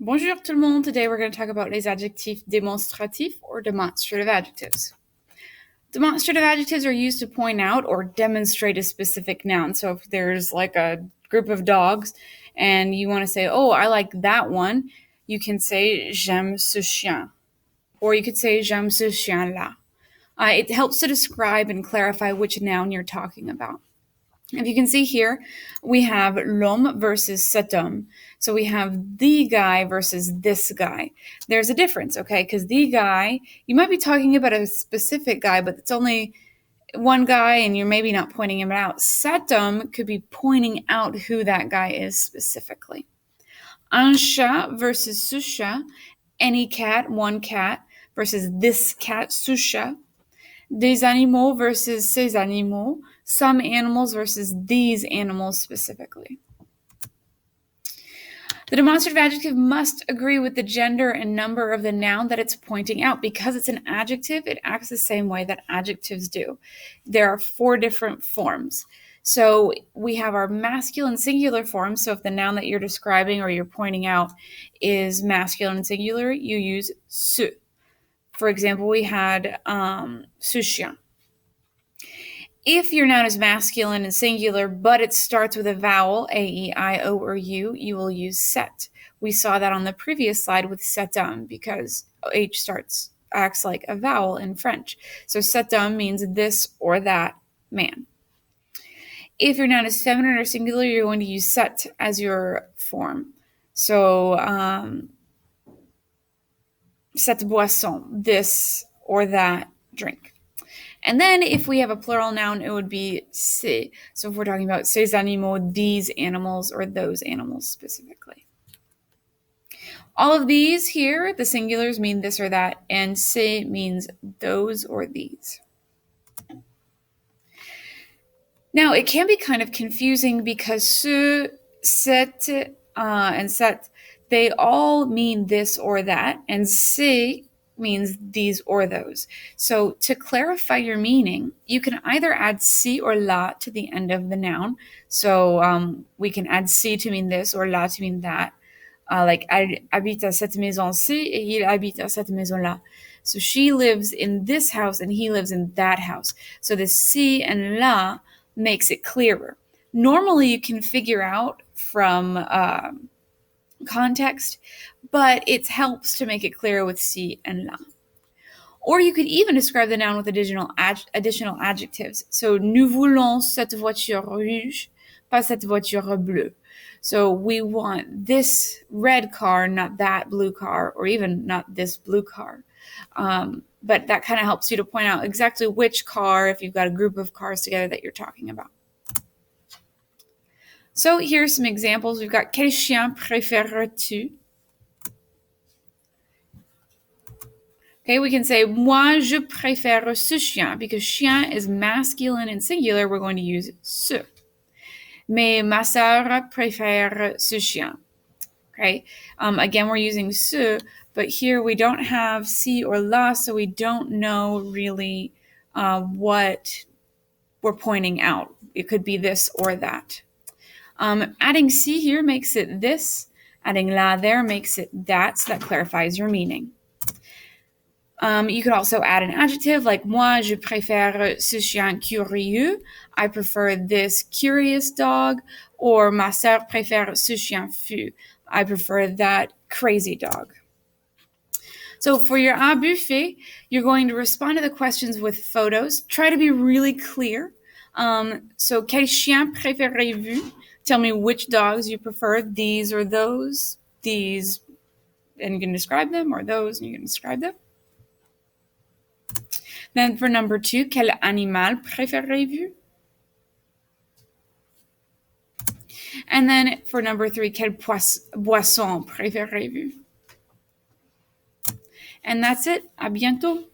Bonjour tout le monde. Today we're going to talk about les adjectifs démonstratifs or demonstrative adjectives. Demonstrative adjectives are used to point out or demonstrate a specific noun. So if there's like a group of dogs and you want to say, oh, I like that one, you can say j'aime ce chien. Or you could say j'aime ce chien-là. It helps to describe and clarify which noun you're talking about. If you can see here, we have l'homme versus cet homme. So we have the guy versus this guy. There's a difference, okay? Because the guy, you might be talking about a specific guy, but it's only one guy and you're maybe not pointing him out. Cet homme could be pointing out who that guy is specifically. Un chat versus ce chat. Any cat, one cat, versus this cat, ce chat. Des animaux versus ces animaux. Some animals versus these animals specifically. The demonstrative adjective must agree with the gender and number of the noun that it's pointing out. Because it's an adjective, it acts the same way that adjectives do. There are 4 different forms. So we have our masculine singular form. So if the noun that you're describing or you're pointing out is masculine and singular, you use ce. For example, we had ce chien. If your noun is masculine and singular, but it starts with a vowel, A, E, I, O, or U, you will use cette. We saw that on the previous slide with cet homme because H acts like a vowel in French. So cet homme means this or that man. If your noun is feminine or singular, you're going to use cette as your form. So cette boisson, this or that drink. And then if we have a plural noun, it would be ces. So if we're talking about ces animaux, these animals, or those animals specifically. All of these here, the singulars mean this or that, and ces means those or these. Now, it can be kind of confusing because ce, cette, and cette, they all mean this or that, and ces means these or those. So to clarify your meaning, you can either add ci or la to the end of the noun. So we can add ci to mean this or la to mean that. Like, elle habite à cette maison-ci et il habite à cette maison-là. So she lives in this house and he lives in that house. So the ci and la makes it clearer. Normally you can figure out from context, but it helps to make it clear with ci and la. Or you could even describe the noun with additional adjectives. So, nous voulons cette voiture rouge, pas cette voiture bleue. So we want this red car, not that blue car, or even not this blue car. But that kind of helps you to point out exactly which car, if you've got a group of cars together, that you're talking about. So here's some examples. We've got quel chien préfères-tu? Okay, we can say moi je préfère ce chien because chien is masculine and singular. We're going to use ce. Mais ma sœur préfère ce chien. Okay, again we're using ce, but here we don't have ci or la, so we don't know really what we're pointing out. It could be this or that. Adding ci here makes it this. Adding la there makes it that, so that clarifies your meaning. You could also add an adjective like moi je préfère ce chien curieux. I prefer this curious dog. Or ma sœur préfère ce chien fou. I prefer that crazy dog. So for your à buffet, you're going to respond to the questions with photos. Try to be really clear. So quel chien préférez-vous? Tell me which dogs you prefer, these or those, these, and you can describe them, or those, and you can describe them. Then for number 2, quel animal préférez-vous? And then for number 3, quel boisson préférez-vous? And that's it. À bientôt.